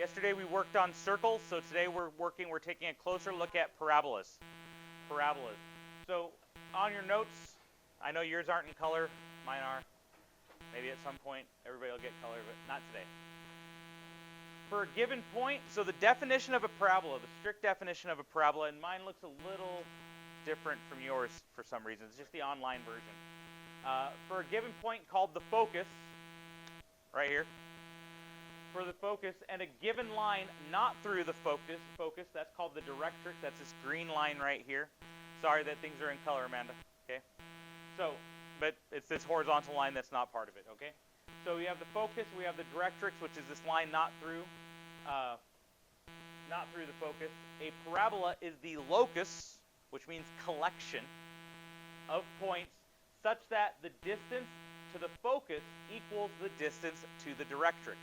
Yesterday we worked on circles, so today we're taking a closer look at parabolas. Parabolas. So on your notes, I know yours aren't in color, mine are. Maybe at some point everybody will get color, but not today. For a given point, so the definition of a parabola, the strict definition of a parabola, and mine looks a little different from yours for some reason. It's just the online version. For a given point called the focus, right here, for the focus, and a given line not through the focus, that's called the directrix. That's this green line right here. Sorry that things are in color, Amanda. Okay. So, but it's this horizontal line that's not part of it. Okay. So we have the focus, we have the directrix, which is this line not through the focus. A parabola is the locus, which means collection of points, such that the distance to the focus equals the distance to the directrix.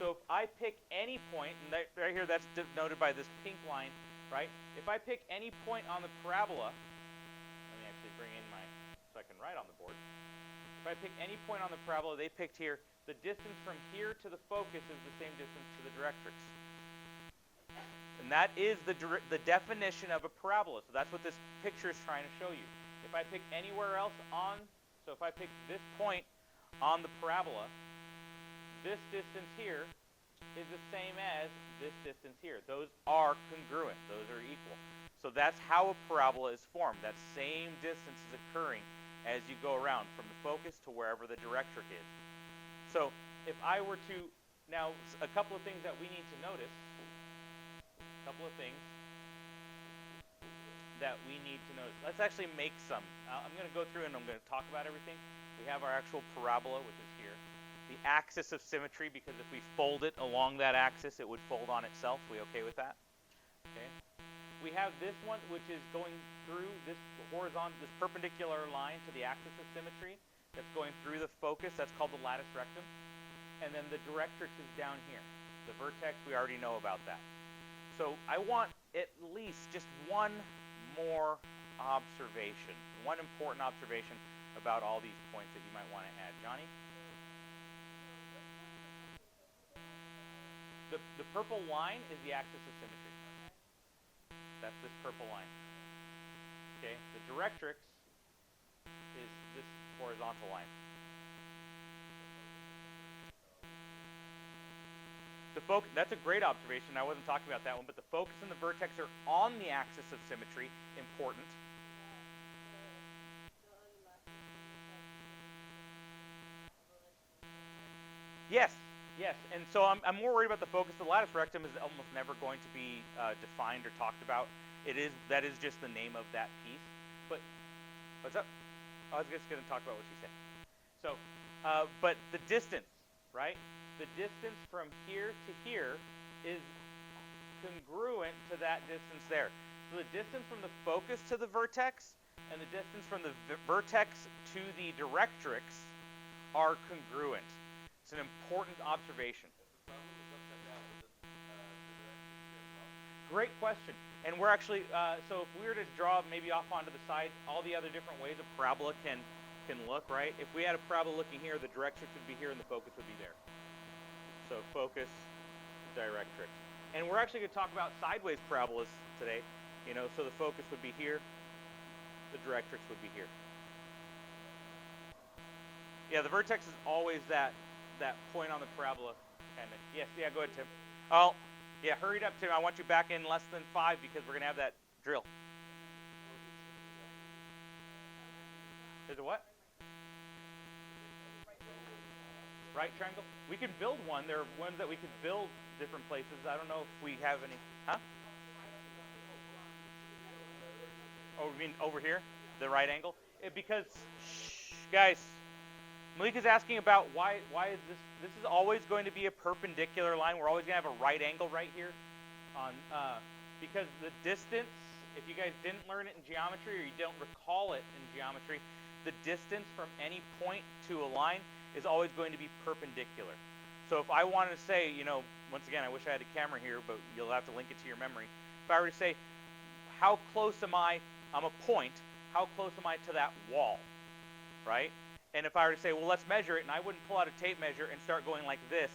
So if I pick any point, and right here that's denoted by this pink line, right? If I pick any point on the parabola, let me actually bring in so I can write on the board. If I pick any point on the parabola they picked here, the distance from here to the focus is the same distance to the directrix. And that is the definition of a parabola. So that's what this picture is trying to show you. If I pick anywhere else so if I pick this point on the parabola, this distance here is the same as this distance here. Those are congruent. Those are equal. So that's how a parabola is formed. That same distance is occurring as you go around from the focus to wherever the directrix is. So if I were to, now a couple of things that we need to notice, Let's actually make some. I'm going to go through and I'm going to talk about everything. We have our actual parabola, which is here. The axis of symmetry, because if we fold it along that axis, it would fold on itself. We okay with that? Okay. We have this one, which is going through this this perpendicular line to the axis of symmetry that's going through the focus. That's called the lattice rectum. And then the directrix is down here. The vertex, we already know about that. So I want at least just one more observation, one important observation about all these points that you might want to add. Johnny? The purple line is the axis of symmetry. That's this purple line. Okay, the directrix is this horizontal line. That's a great observation. I wasn't talking about that one, but the focus and the vertex are on the axis of symmetry. Important. Yes, and so I'm more worried about the focus. The lattice rectum is almost never going to be defined or talked about. That is just the name of that piece. But what's up? I was just going to talk about what she said. So, but the distance, right? The distance from here to here is congruent to that distance there. So the distance from the focus to the vertex and the distance from the vertex to the directrix are congruent. It's an important observation. Great question. And we're actually, so if we were to draw maybe off onto the side, all the other different ways a parabola can look, right? If we had a parabola looking here, the directrix would be here and the focus would be there. So focus, directrix. And we're actually going to talk about sideways parabolas today. So the focus would be here, the directrix would be here. Yeah, the vertex is always that point on the parabola. Yes, yeah, go ahead, Tim. Oh, yeah, hurry it up, Tim. I want you back in less than 5 because we're going to have that drill. Is it what? Right triangle? We could build one. There are ones that we could build different places. I don't know if we have any. Huh? Oh, you mean over here? The right angle? Because, guys, Malika's asking about why is this? This is always going to be a perpendicular line. We're always going to have a right angle right here, because the distance. If you guys didn't learn it in geometry or you don't recall it in geometry, the distance from any point to a line is always going to be perpendicular. So if I wanted to say, once again, I wish I had a camera here, but you'll have to link it to your memory. If I were to say, how close am I? I'm a point. How close am I to that wall, right? And if I were to say, well, let's measure it, and I wouldn't pull out a tape measure and start going like this,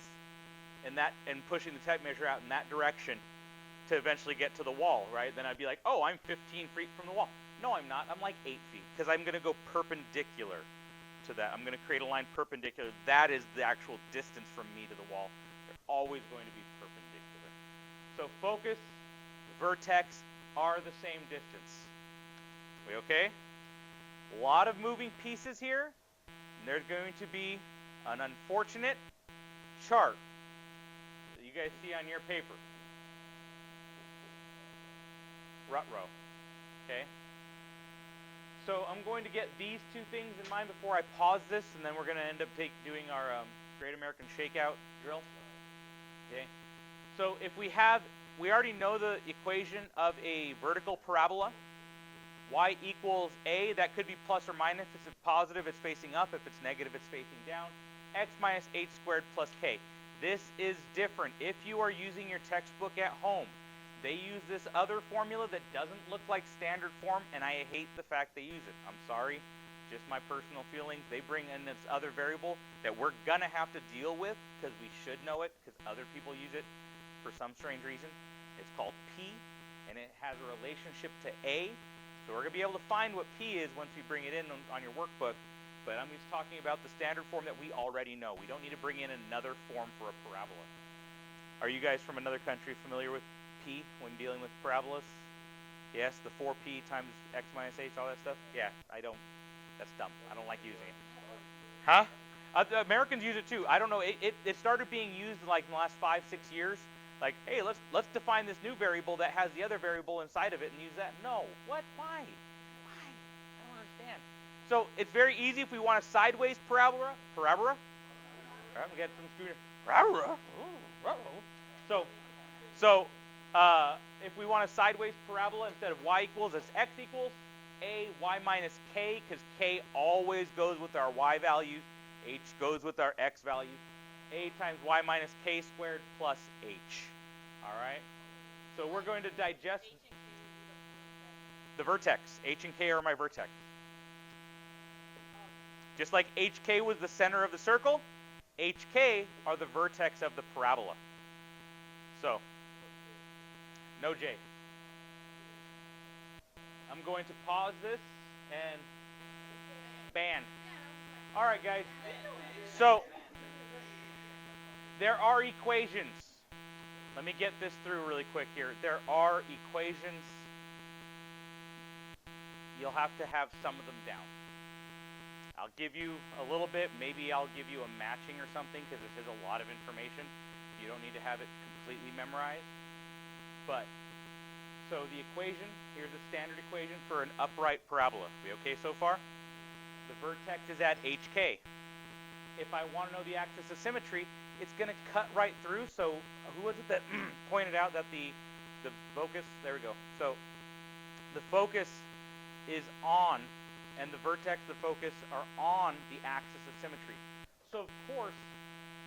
and pushing the tape measure out in that direction to eventually get to the wall, right? Then I'd be like, oh, I'm 15 feet from the wall. No, I'm not. I'm like 8 feet because I'm going to go perpendicular to that. I'm going to create a line perpendicular. That is the actual distance from me to the wall. They're always going to be perpendicular. So focus, vertex are the same distance. We okay? A lot of moving pieces here. And there's going to be an unfortunate chart that you guys see on your paper. Rut row. Okay? So I'm going to get these two things in mind before I pause this, and then we're going to end up doing our Great American Shakeout drill. Okay? So if we already know the equation of a vertical parabola. Y equals A, that could be plus or minus. If it's positive, it's facing up. If it's negative, it's facing down. X minus h squared plus k. This is different. If you are using your textbook at home, they use this other formula that doesn't look like standard form, and I hate the fact they use it. I'm sorry, just my personal feelings. They bring in this other variable that we're going to have to deal with because we should know it because other people use it for some strange reason. It's called P, and it has a relationship to A. So we're going to be able to find what P is once we bring it in on your workbook, but I'm just talking about the standard form that we already know. We don't need to bring in another form for a parabola. Are you guys from another country familiar with P when dealing with parabolas? Yes, the 4P times X minus H, all that stuff? Yeah, I don't. That's dumb. I don't like using it. Huh? Americans use it too. I don't know. It started being used like in the last 5-6 years. Like, hey, let's define this new variable that has the other variable inside of it and use that. No. What? Why? Why? I don't understand. So it's very easy if we want a sideways parabola. Parabola? All right, we got some students. Parabola? So if we want a sideways parabola, instead of y equals, it's x equals a y minus k, because k always goes with our y values. H goes with our x values. A times y minus k squared plus h. All right? So we're going to digest the vertex. H and k are my vertex. Just like hk was the center of the circle, hk are the vertex of the parabola. So, no j. I'm going to pause this and ban. All right, guys. So, there are equations. Let me get this through really quick here. There are equations. You'll have to have some of them down. I'll give you a little bit. Maybe I'll give you a matching or something because this is a lot of information. You don't need to have it completely memorized. But, so the equation, here's a standard equation for an upright parabola. We okay so far? The vertex is at hk. If I want to know the axis of symmetry, it's going to cut right through. So who was it that pointed out that the focus, there we go. So the focus is on, and the vertex, the focus are on the axis of symmetry. So of course,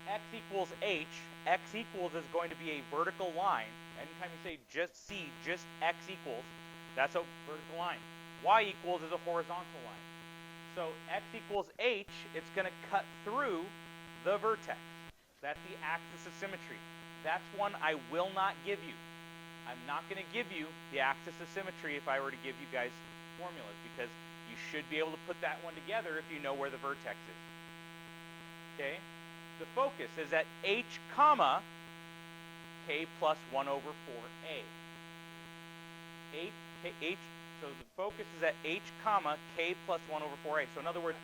x equals h, x equals is going to be a vertical line. Anytime you say just C, just x equals, that's a vertical line. Y equals is a horizontal line. So x equals h, it's going to cut through the vertex. That's the axis of symmetry. That's one I will not give you. I'm not going to give you the axis of symmetry if I were to give you guys formulas, because you should be able to put that one together if you know where the vertex is. Okay? The focus is at h comma k plus 1 over 4a. So the focus is at h comma k plus 1 over 4a. So in other words,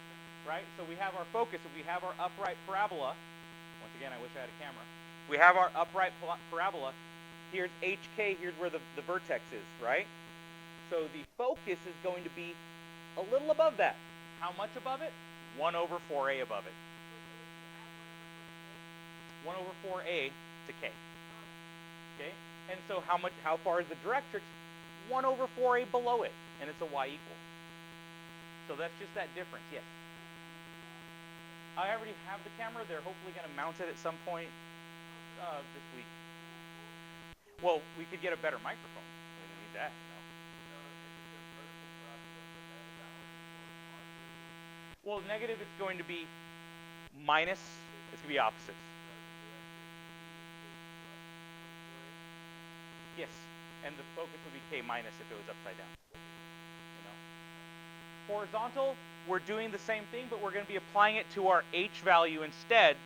right? So we have our focus. If we have our upright parabola, once again, I wish I had a camera. We have our upright parabola. Here's hk. Here's where the vertex is, right? So the focus is going to be a little above that. How much above it? 1 over 4a above it. 1 over 4a to k. Okay? And so how far is the directrix? 1 over 4a below it, and it's a y equal. So that's just that difference, yes. I already have the camera. They're hopefully going to mount it at some point this week. Well, we could get a better microphone. We don't need that, you know. Well, negative, it's going to be minus. It's going to be opposites. Yes, and the focus would be K minus if it was upside down. You know, horizontal, we're doing the same thing, but we're going to be applying it to our H value instead,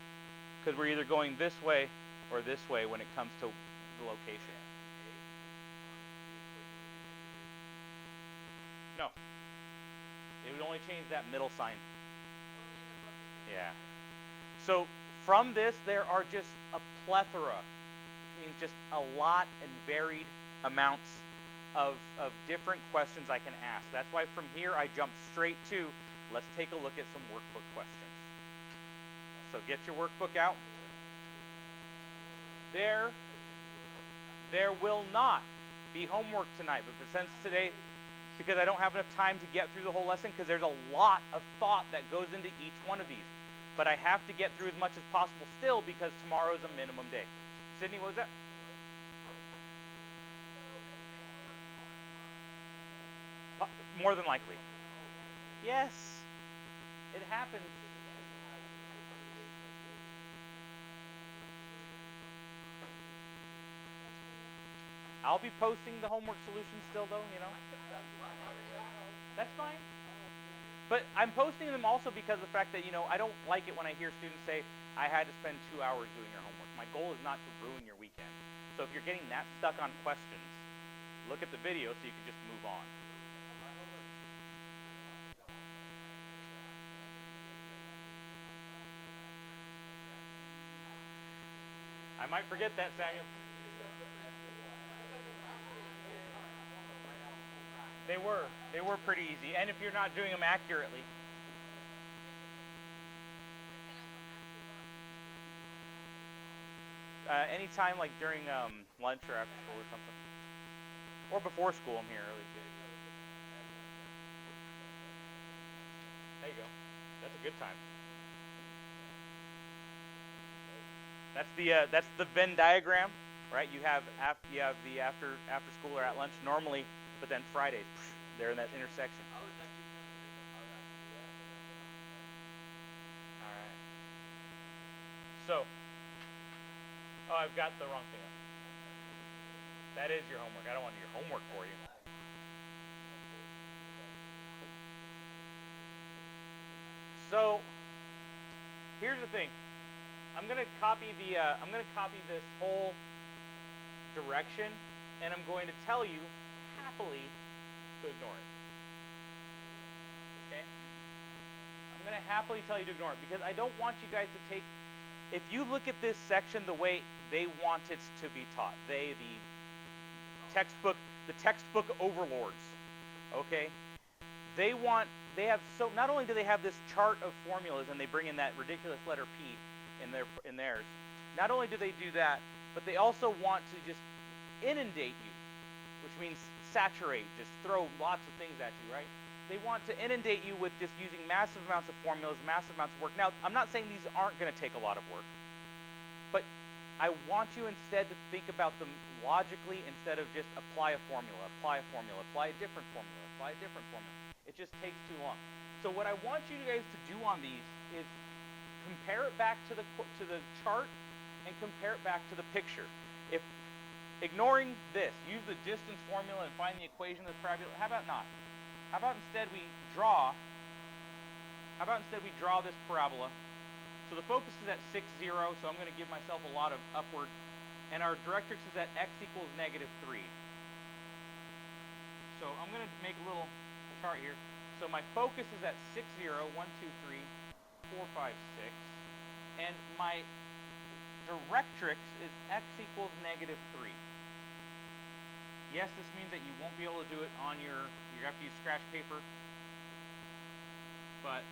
because we're either going this way or this way when it comes to the location. No, it would only change that middle sign. Yeah. So from this, there are just a plethora, means just a lot and varied amounts of different questions I can ask. That's why from here I jump straight to, let's take a look at some workbook questions. So get your workbook out. There will not be homework tonight, but since today, because I don't have enough time to get through the whole lesson, because there's a lot of thought that goes into each one of these. But I have to get through as much as possible still, because tomorrow is a minimum day. Sydney, what was that? More than likely. Yes, it happens. I'll be posting the homework solutions still, though, you know. That's fine. But I'm posting them also because of the fact that, you know, I don't like it when I hear students say, I had to spend 2 hours doing your homework. My goal is not to ruin your weekend. So if you're getting that stuck on questions, look at the video so you can just move on. I might forget that, Samuel. They were pretty easy. And if you're not doing them accurately. Anytime like during lunch or after school or something. Or before school, I'm here early too. There you go. That's a good time. That's the Venn diagram, right? You have the after school or at lunch normally, but then Fridays, they're in that intersection. All right. So, I've got the wrong thing up. That is your homework. I don't want to do your homework for you. So, here's the thing. I'm gonna copy this whole direction, and I'm going to tell you happily to ignore it. Okay? I'm gonna happily tell you to ignore it because I don't want you guys to take. If you look at this section the way they want it to be taught, the textbook overlords, okay? They have not only do they have this chart of formulas and they bring in that ridiculous letter P in theirs. Not only do they do that, but they also want to just inundate you, which means saturate, just throw lots of things at you, right? They want to inundate you with just using massive amounts of formulas, massive amounts of work. Now, I'm not saying these aren't going to take a lot of work, but I want you instead to think about them logically instead of just apply a formula, apply a different formula, apply a different formula. It just takes too long. So what I want you guys to do on these is compare it back to the chart and compare it back to the picture. If ignoring this, use the distance formula and find the equation of the parabola. How about not? How about instead we draw this parabola? So the focus is at 6, 0, so I'm going to give myself a lot of upward. And our directrix is at x equals -3. So I'm going to make a little chart here. So my focus is at 6, 0, 1, 2, 3, 4, 5, 6. And my directrix is x equals -3. Yes, this means that you won't be able to do it on you have to use scratch paper. But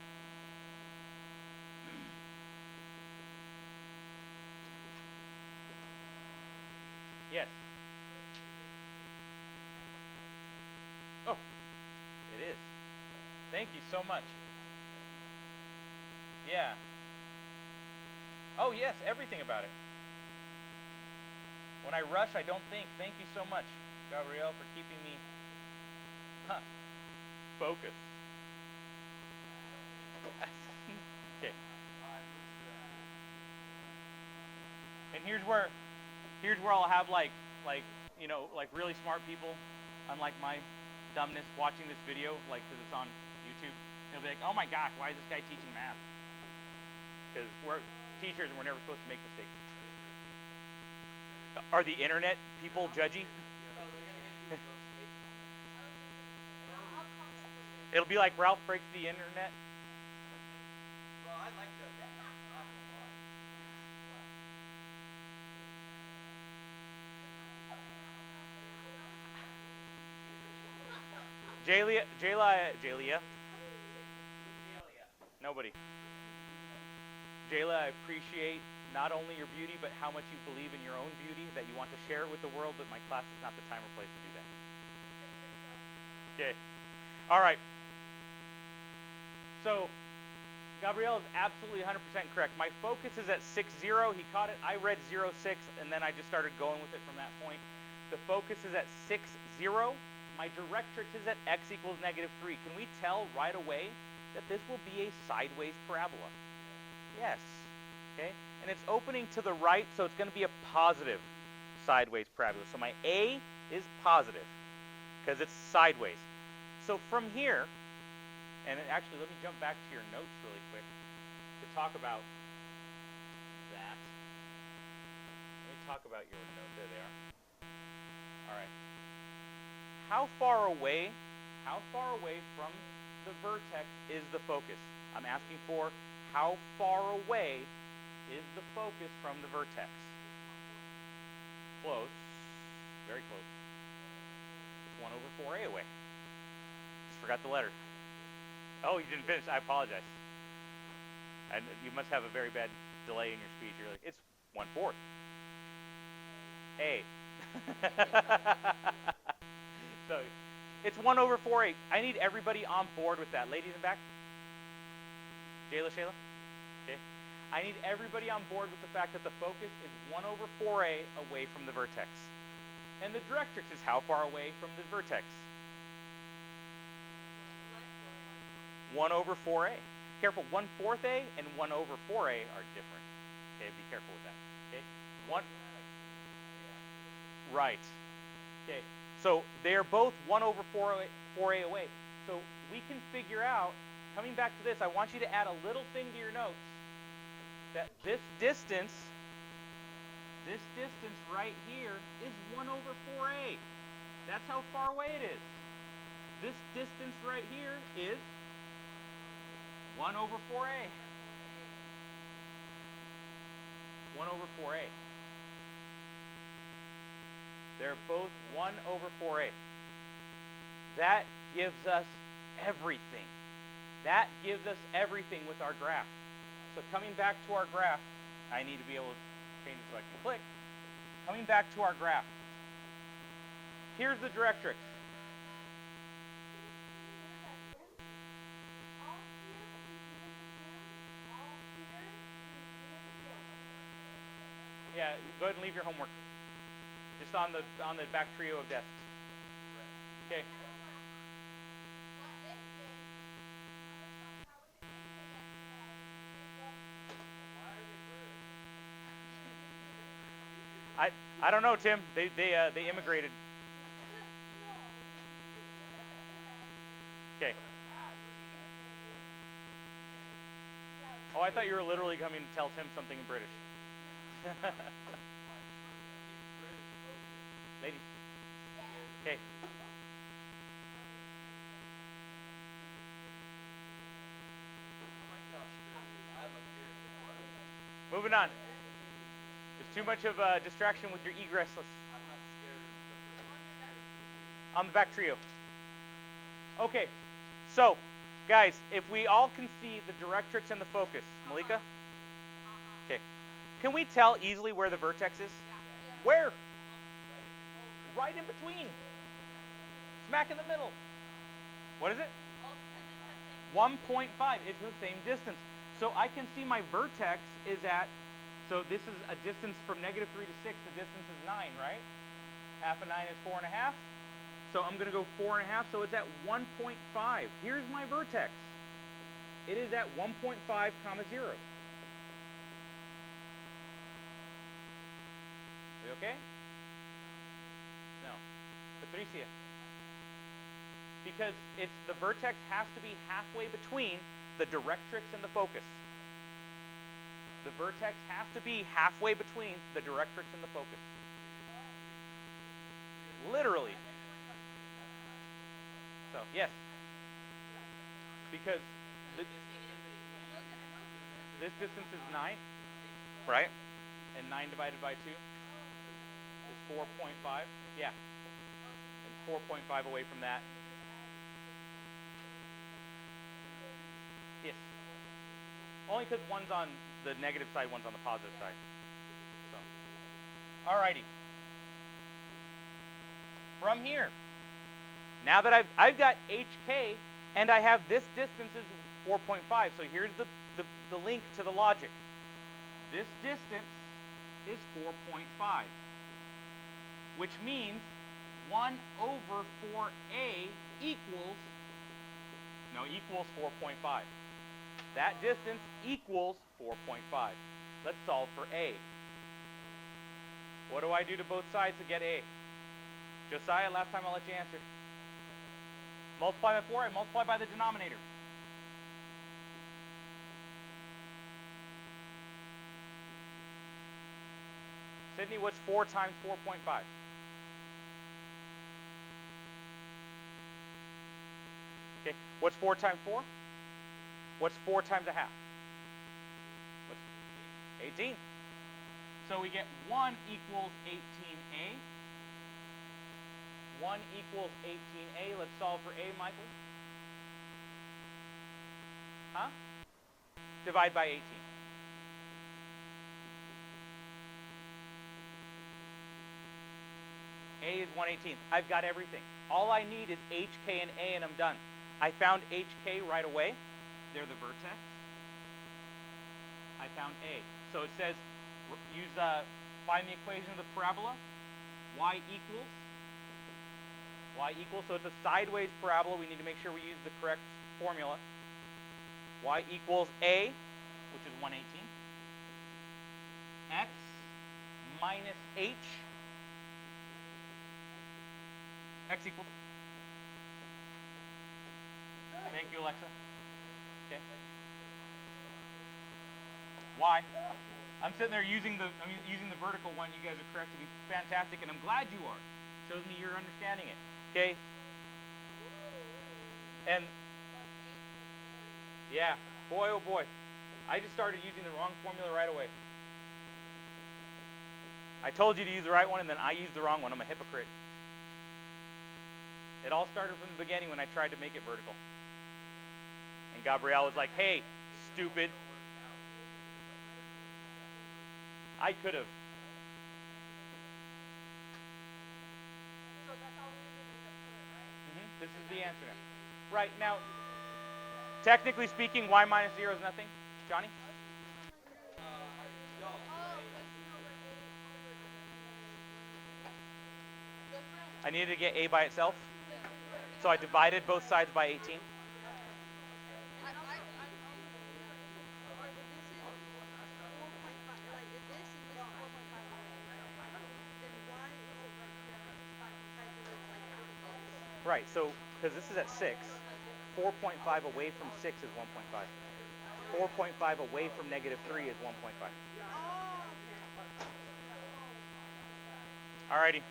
yes. Oh, it is. Thank you so much. Yeah. Oh, yes, everything about it. When I rush, I don't think. Thank you so much, Gabrielle, for keeping me focused. Okay. And here's where I'll have like you know, like really smart people, unlike my dumbness, watching this video, like, because it's on YouTube, they'll be like, oh my gosh, why is this guy teaching math? Because we're teachers and we're never supposed to make mistakes. Are the internet people judgy? It'll be like Ralph Breaks the Internet. Well, I like that. Not gonna lie. Jalia. Nobody. Jayla, I appreciate not only your beauty, but how much you believe in your own beauty, that you want to share it with the world, but my class is not the time or place to do that. Okay. All right. So, Gabrielle is absolutely 100% correct. My focus is at 6-0. He caught it. I read 0-6, and then I just started going with it from that point. The focus is at 6-0. My directrix is at x equals -3. Can we tell right away that this will be a sideways parabola? Yes. Okay. And it's opening to the right, so it's going to be a positive sideways parabola. So my A is positive because it's sideways. So from here, and actually let me jump back to your notes really quick to talk about that. Let me talk about your note. There they are. All right. How far away from the vertex is the focus? I'm asking for how far away is the focus from the vertex? Close. Very close. It's 1/4A away. Just forgot the letter. Oh, you didn't finish. I apologize. And you must have a very bad delay in your speech. You're like, it's 1/4. A. So it's 1/4A. I need everybody on board with that. Ladies in back. Jayla, Shayla. Okay. I need everybody on board with the fact that the focus is 1/4A away from the vertex. And the directrix is how far away from the vertex? 1/4A. Careful, 1/4A and 1/4A are different. Okay, be careful with that. Okay, right. Okay, so they are both 1/4A away. So we can figure out, coming back to this, I want you to add a little thing to your notes, that this distance right here is 1/4A. That's how far away it is. This distance right here is 1/4A. 1/4A. They're both 1/4A. That gives us everything. That gives us everything with our graph. So coming back to our graph, I need to be able to change it so I can click. Coming back to our graph. Here's the directrix. Yeah, go ahead and leave your homework. Just on the back trio of desks. Okay. I don't know, Tim. They immigrated. Okay. Oh, I thought you were literally coming to tell Tim something in British. Ladies. Okay. Moving on. There's too much of a distraction with your egressless. On the back trio. Okay, so guys, if we all can see the directrix and the focus, Malika? Okay. Can we tell easily where the vertex is? Where? Right in between. Smack in the middle. What is it? 1.5. It's the same distance. So I can see my vertex is at, so this is a distance from -3 to 6. The distance is 9, right? Half of 9 is 4.5. So I'm going to go 4.5. So it's at 1.5. Here's my vertex. It is at 1.5, 0. We okay? Patricia. Because it's the vertex has to be halfway between the directrix and the focus. The vertex has to be halfway between the directrix and the focus. Literally. So, yes. Because this distance is 9, right? And 9 divided by 2 is 4.5. Yeah. And 4.5 away from that. Yes. Only because one's on the negative side, one's on the positive side. So, alrighty. From here, now that I've got HK and I have this distance is 4.5. So here's the link to the logic. This distance is 4.5, which means 1 over 4a equals 4.5. That distance equals 4.5. Let's solve for a. What do I do to both sides to get a? Josiah, last time I'll let you answer. Multiply by 4 and multiply by the denominator. Sydney, what's 4 times 4.5? Okay, what's 4 times 4? What's 4 times a half? What's 18? So we get 1 equals 18a. 1 equals 18a. Let's solve for a, Michael. Huh? Divide by 18. A is 1/18. I've got everything. All I need is HK and A, and I'm done. I found HK right away. They're the vertex. I found A. So it says, find the equation of the parabola. Y equals. So it's a sideways parabola. We need to make sure we use the correct formula. Y equals A, which is 1/18. X minus H. X equals. Thank you, Alexa. Okay. Y. I'm sitting there using the vertical one. You guys are correcting me. Fantastic, and I'm glad you are. Shows me you're understanding it. Okay. And yeah, boy oh boy, I just started using the wrong formula right away. I told you to use the right one, and then I used the wrong one. I'm a hypocrite. It all started from the beginning when I tried to make it vertical. And Gabrielle was like, hey, stupid. I could have. So that's all we need to put it, right? This is the answer now. Right, now, technically speaking, y minus 0 is nothing. Johnny? I needed to get a by itself. So I divided both sides by 18. Right, so, because this is at 6, 4.5 away from 6 is 1.5. 4.5 away from negative 3 is 1.5. Alrighty.